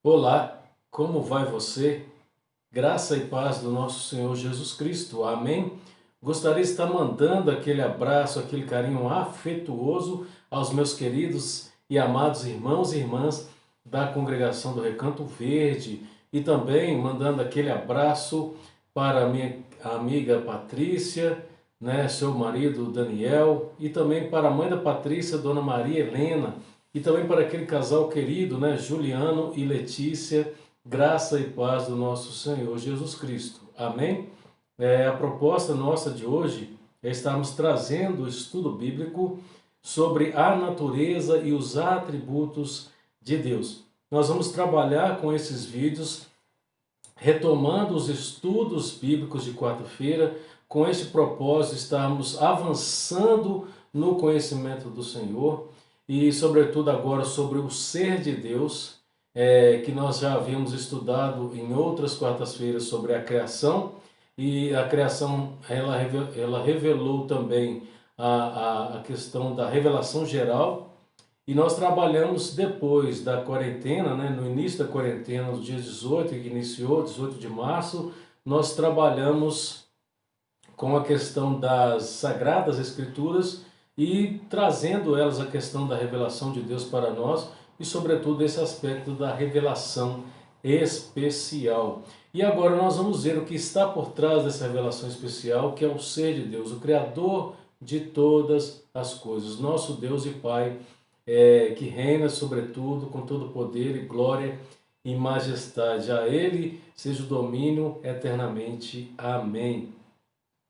Olá, como vai você? Graça e paz do nosso Senhor Jesus Cristo. Amém? Gostaria de estar mandando aquele abraço, aquele carinho afetuoso aos meus queridos e amados irmãos e irmãs da congregação do Recanto Verde e também mandando aquele abraço para a minha amiga Patrícia, seu marido Daniel e também para a mãe da Patrícia, Dona Maria Helena. E também para aquele casal querido, Juliano e Letícia, graça e paz do nosso Senhor Jesus Cristo. Amém? A proposta nossa de hoje é estarmos trazendo o estudo bíblico sobre a natureza e os atributos de Deus. Nós vamos trabalhar com esses vídeos, retomando os estudos bíblicos de quarta-feira, com esse propósito, estarmos avançando no conhecimento do Senhor e, sobretudo, agora sobre o ser de Deus, que nós já havíamos estudado em outras quartas-feiras sobre a criação, e a criação ela revelou também a questão da revelação geral, e nós trabalhamos depois da quarentena, no início da quarentena, no dia 18, que iniciou, 18 de março, nós trabalhamos com a questão das Sagradas Escrituras e trazendo elas a questão da revelação de Deus para nós e, sobretudo, esse aspecto da revelação especial. E agora nós vamos ver o que está por trás dessa revelação especial, que é o ser de Deus, o Criador de todas as coisas, nosso Deus e Pai, que reina sobretudo com todo poder e glória e majestade. A Ele seja o domínio eternamente. Amém.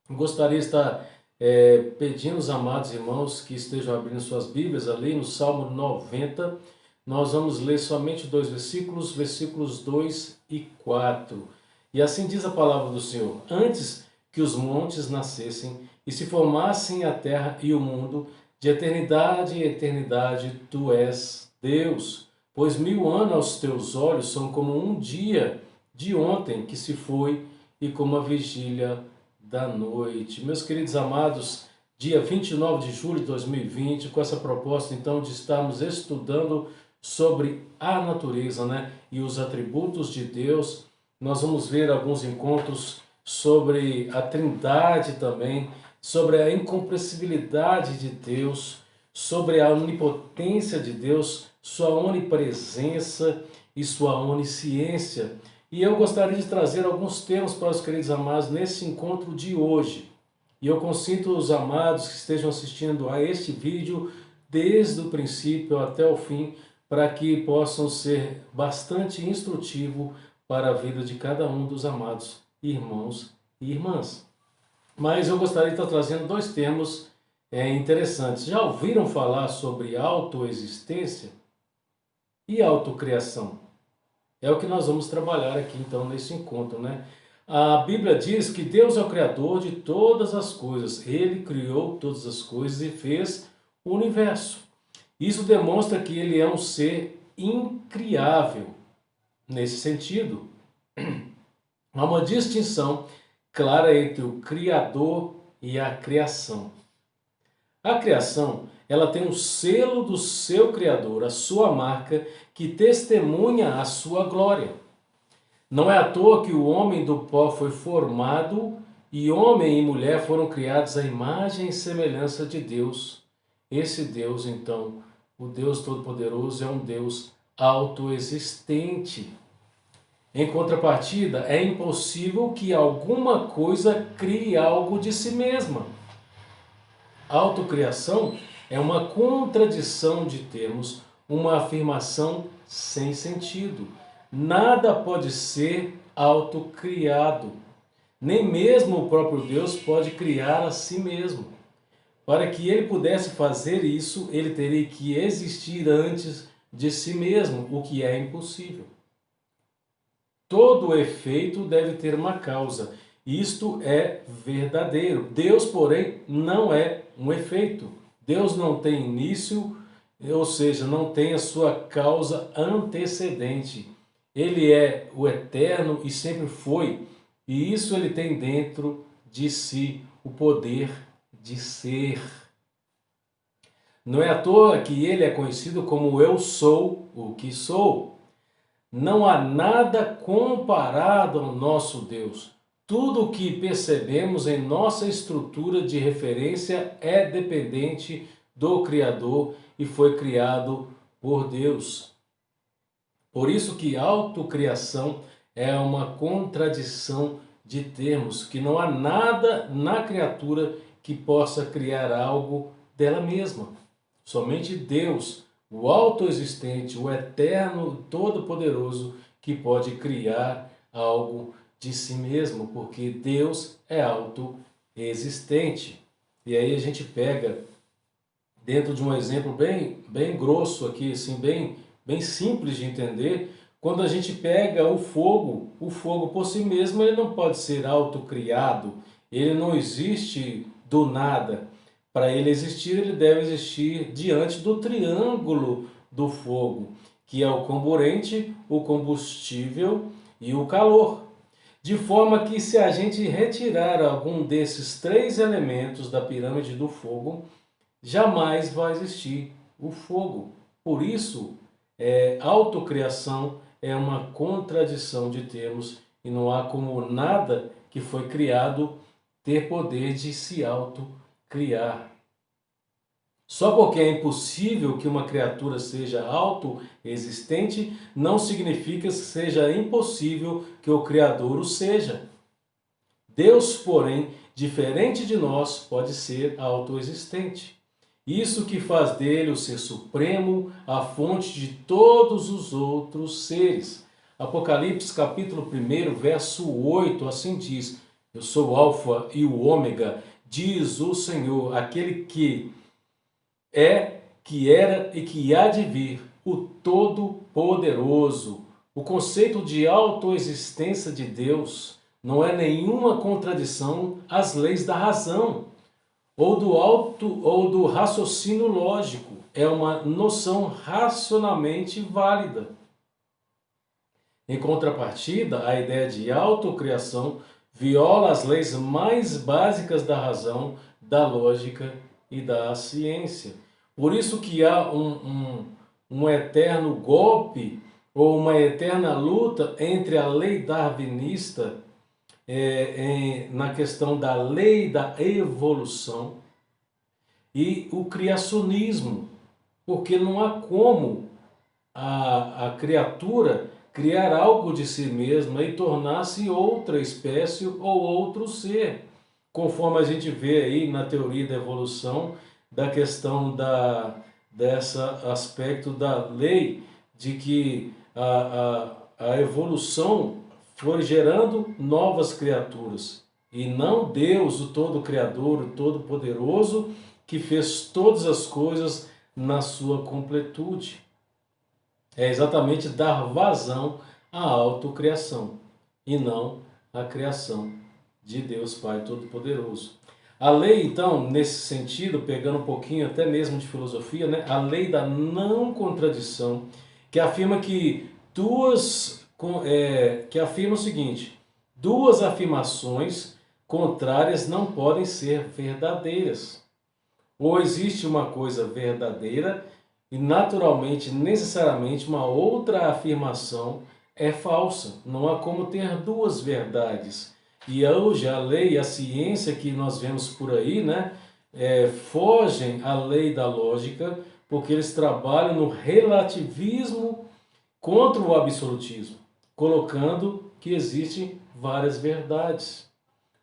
Gostaria de estar pedindo aos amados irmãos que estejam abrindo suas Bíblias ali no Salmo 90. Nós vamos ler somente dois versículos, versículos 2 e 4. E assim diz a palavra do Senhor: Antes que os montes nascessem e se formassem a terra e o mundo, de eternidade em eternidade tu és Deus. Pois 1000 anos aos teus olhos são como um dia de ontem que se foi e como a vigília da noite. Meus queridos amados, dia 29 de julho de 2020, com essa proposta então de estarmos estudando sobre a natureza, e os atributos de Deus, nós vamos ver alguns encontros sobre a Trindade também, sobre a incompreensibilidade de Deus, sobre a onipotência de Deus, sua onipresença e sua onisciência. E eu gostaria de trazer alguns temas para os queridos amados nesse encontro de hoje. E eu consinto os amados que estejam assistindo a este vídeo desde o princípio até o fim, para que possam ser bastante instrutivo para a vida de cada um dos amados irmãos e irmãs. Mas eu gostaria de estar trazendo dois termos interessantes. Já ouviram falar sobre autoexistência e autocriação? É o que nós vamos trabalhar aqui então nesse encontro, A Bíblia diz que Deus é o Criador de todas as coisas. Ele criou todas as coisas e fez o universo. Isso demonstra que ele é um ser incriável. Nesse sentido, há uma distinção clara entre o Criador e a criação. A criação, ela tem um selo do seu Criador, a sua marca, que testemunha a sua glória. Não é à toa que o homem do pó foi formado e homem e mulher foram criados à imagem e semelhança de Deus. Esse Deus, então, o Deus Todo-Poderoso, é um Deus autoexistente. Em contrapartida, é impossível que alguma coisa crie algo de si mesma. Autocriação é uma contradição de termos, uma afirmação sem sentido. Nada pode ser autocriado. Nem mesmo o próprio Deus pode criar a si mesmo. Para que ele pudesse fazer isso, ele teria que existir antes de si mesmo, o que é impossível. Todo efeito deve ter uma causa. Isto é verdadeiro. Deus, porém, não é um efeito. Deus não tem início, ou seja, não tem a sua causa antecedente. Ele é o eterno e sempre foi. E isso ele tem dentro de si o poder de ser. Não é à toa que ele é conhecido como Eu Sou o que Sou. Não há nada comparado ao nosso Deus. Tudo o que percebemos em nossa estrutura de referência é dependente do Criador e foi criado por Deus. Por isso que autocriação é uma contradição de termos, que não há nada na criatura que possa criar algo dela mesma. Somente Deus, o autoexistente, o eterno, todo-poderoso, que pode criar algo de si mesmo, porque Deus é autoexistente. E aí a gente pega, dentro de um exemplo bem grosso aqui, assim, bem simples de entender, quando a gente pega o fogo por si mesmo, ele não pode ser autocriado, ele não existe do nada. Para ele existir, ele deve existir diante do triângulo do fogo, que é o comburente, o combustível e o calor. De forma que, se a gente retirar algum desses três elementos da pirâmide do fogo, jamais vai existir o fogo. Por isso, autocriação é uma contradição de termos e não há como nada que foi criado ter poder de se autocriar. Só porque é impossível que uma criatura seja autoexistente, não significa que seja impossível que o Criador o seja. Deus, porém, diferente de nós, pode ser autoexistente. Isso que faz dele o ser supremo, a fonte de todos os outros seres. Apocalipse capítulo 1, verso 8, assim diz: Eu sou o Alfa e o Ômega, diz o Senhor, aquele que é, que era e que há de vir, o Todo-Poderoso. O conceito de autoexistência de Deus não é nenhuma contradição às leis da razão, ou do raciocínio lógico. É uma noção racionalmente válida. Em contrapartida, a ideia de autocriação viola as leis mais básicas da razão, da lógica e da ciência. Por isso que há um eterno golpe ou uma eterna luta entre a lei darwinista na questão da lei da evolução e o criacionismo, porque não há como a criatura criar algo de si mesma e tornar-se outra espécie ou outro ser, conforme a gente vê aí na teoria da evolução, da questão desse aspecto da lei, de que a evolução foi gerando novas criaturas, e não Deus, o Todo-Criador, o Todo-Poderoso, que fez todas as coisas na sua completude. É exatamente dar vazão à autocriação, e não à criação de Deus Pai Todo-Poderoso. A lei, então, nesse sentido, pegando um pouquinho até mesmo de filosofia, né? A lei da não contradição, que afirma que afirma o seguinte: duas afirmações contrárias não podem ser verdadeiras. Ou existe uma coisa verdadeira e naturalmente, necessariamente, uma outra afirmação é falsa. Não há como ter duas verdades. E hoje a lei e a ciência que nós vemos por aí, né, fogem à lei da lógica, porque eles trabalham no relativismo contra o absolutismo, colocando que existem várias verdades.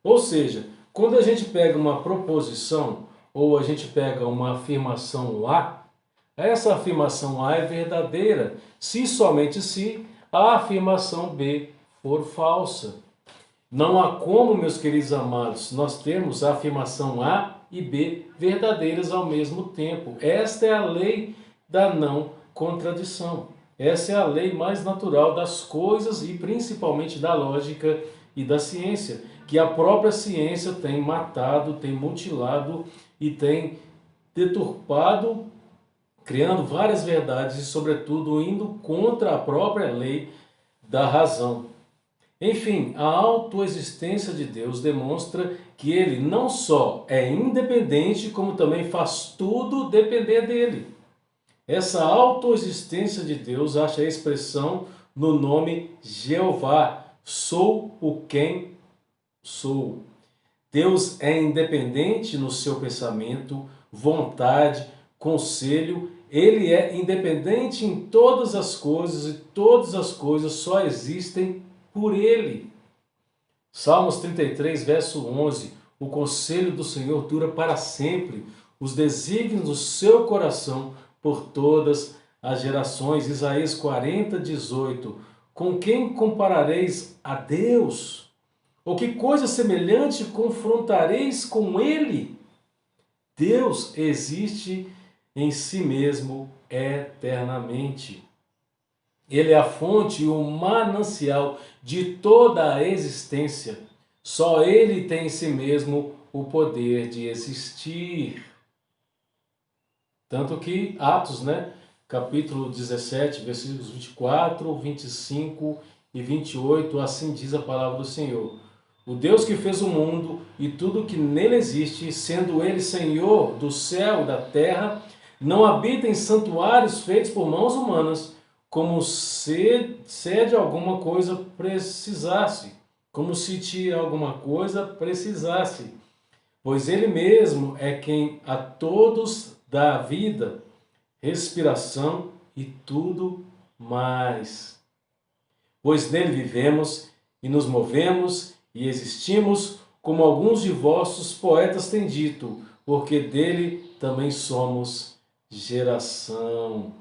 Ou seja, quando a gente pega uma proposição ou a gente pega uma afirmação A, essa afirmação A é verdadeira, se somente se a afirmação B for falsa. Não há como, meus queridos amados, nós termos a afirmação A e B verdadeiras ao mesmo tempo. Esta é a lei da não contradição. Essa é a lei mais natural das coisas e principalmente da lógica e da ciência, que a própria ciência tem matado, tem mutilado e tem deturpado, criando várias verdades e, sobretudo, indo contra a própria lei da razão. Enfim, a autoexistência de Deus demonstra que ele não só é independente, como também faz tudo depender dele. Essa autoexistência de Deus acha expressão no nome Jeová, sou o quem sou. Deus é independente no seu pensamento, vontade, conselho. Ele é independente em todas as coisas e todas as coisas só existem por Ele. Salmos 33, verso 11. O conselho do Senhor dura para sempre, os desígnios do seu coração por todas as gerações. Isaías 40, 18. Com quem comparareis a Deus? Ou que coisa semelhante confrontareis com Ele? Deus existe em si mesmo eternamente. Ele é a fonte e o manancial de toda a existência. Só Ele tem em si mesmo o poder de existir. Tanto que Atos, capítulo 17, versículos 24, 25 e 28, assim diz a palavra do Senhor. O Deus que fez o mundo e tudo que nele existe, sendo Ele Senhor do céu e da terra, não habita em santuários feitos por mãos humanas, como se de alguma coisa precisasse, como se de alguma coisa precisasse, pois Ele mesmo é quem a todos dá vida, respiração e tudo mais. Pois nele vivemos e nos movemos e existimos, como alguns de vossos poetas têm dito, porque dele também somos geração.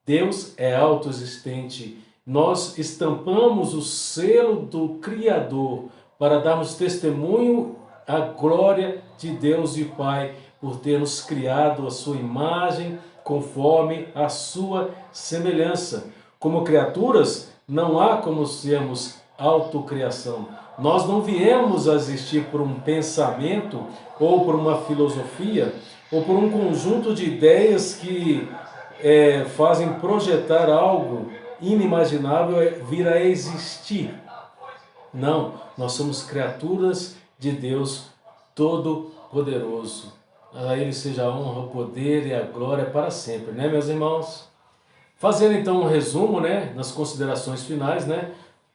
Deus é autoexistente. Nós estampamos o selo do Criador para darmos testemunho à glória de Deus e Pai por ter nos criado a sua imagem conforme a sua semelhança. Como criaturas, não há como sermos autocriação. Nós não viemos a existir por um pensamento ou por uma filosofia ou por um conjunto de ideias que fazem projetar algo inimaginável vir a existir. Não, nós somos criaturas de Deus Todo-Poderoso. A Ele seja a honra, o poder e a glória para sempre, meus irmãos? Fazendo então um resumo, nas considerações finais,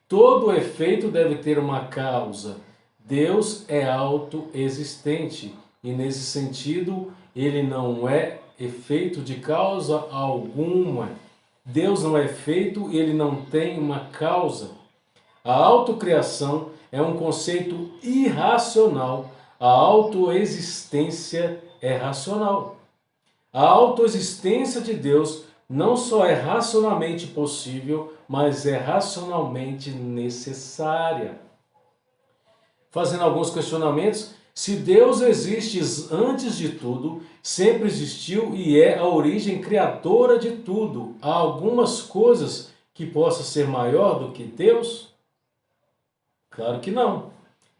todo efeito deve ter uma causa. Deus é autoexistente e nesse sentido ele não é efeito de causa alguma. Deus não é efeito e ele não tem uma causa. A autocriação é um conceito irracional. A autoexistência é racional. A autoexistência de Deus não só é racionalmente possível, mas é racionalmente necessária. Fazendo alguns questionamentos, se Deus existe antes de tudo, sempre existiu e é a origem criadora de tudo, há algumas coisas que possam ser maior do que Deus? Claro que não.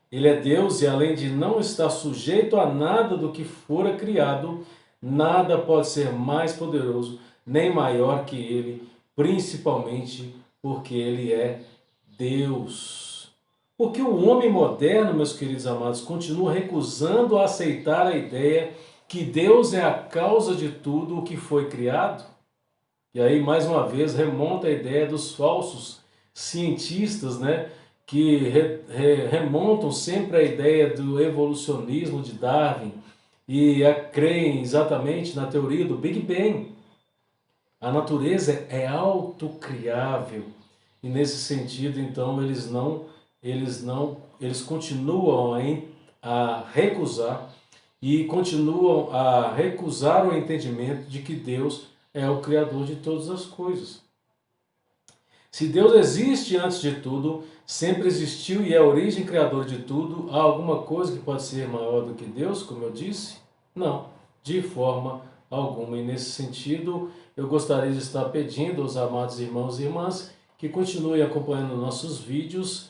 Ele é Deus e além de não estar sujeito a nada do que fora criado, nada pode ser mais poderoso nem maior que Ele, principalmente porque Ele é Deus. Porque o homem moderno, meus queridos amados, continua recusando a aceitar a ideia que Deus é a causa de tudo o que foi criado. E aí, mais uma vez, remonta a ideia dos falsos cientistas, que remontam sempre a ideia do evolucionismo de Darwin e creem exatamente na teoria do Big Bang. A natureza é autocriável e nesse sentido, então, eles continuam a recusar e continuam a recusar o entendimento de que Deus é o Criador de todas as coisas. Se Deus existe antes de tudo, sempre existiu e é a origem criadora de tudo, há alguma coisa que pode ser maior do que Deus, como eu disse? Não, de forma alguma. E nesse sentido, eu gostaria de estar pedindo aos amados irmãos e irmãs que continuem acompanhando nossos vídeos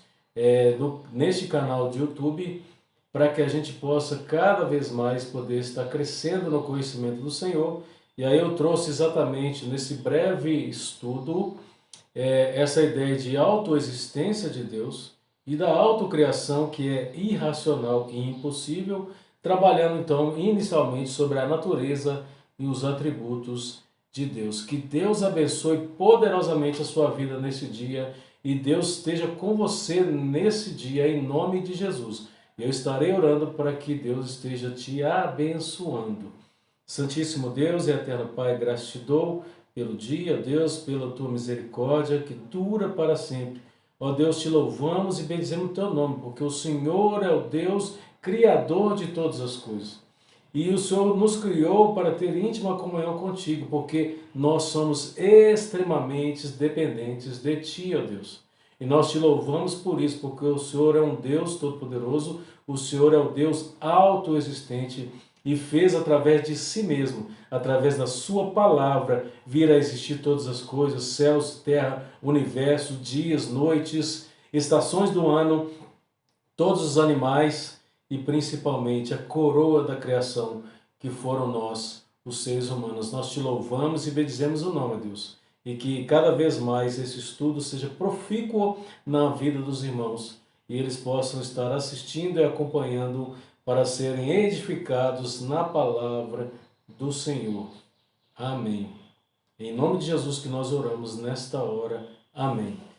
neste canal de YouTube, para que a gente possa cada vez mais poder estar crescendo no conhecimento do Senhor. E aí eu trouxe exatamente nesse breve estudo essa ideia de autoexistência de Deus e da autocriação, que é irracional e impossível, trabalhando então inicialmente sobre a natureza e os atributos de Deus. Que Deus abençoe poderosamente a sua vida nesse dia e Deus esteja com você nesse dia, em nome de Jesus. Eu estarei orando para que Deus esteja te abençoando. Santíssimo Deus e eterno Pai, graças te dou pelo dia, Deus, pela tua misericórdia que dura para sempre. Ó Deus, te louvamos e bendizemos o teu nome, porque o Senhor é o Deus criador de todas as coisas. E o Senhor nos criou para ter íntima comunhão contigo, porque nós somos extremamente dependentes de ti, ó Deus. E nós te louvamos por isso, porque o Senhor é um Deus todo-poderoso, o Senhor é o Deus autoexistente e fez através de si mesmo, através da sua palavra, vir a existir todas as coisas, céus, terra, universo, dias, noites, estações do ano, todos os animais e principalmente a coroa da criação, que foram nós, os seres humanos. Nós te louvamos e bendizemos o nome, Deus. E que cada vez mais esse estudo seja profícuo na vida dos irmãos e eles possam estar assistindo e acompanhando para serem edificados na palavra do Senhor. Amém. Em nome de Jesus que nós oramos nesta hora. Amém.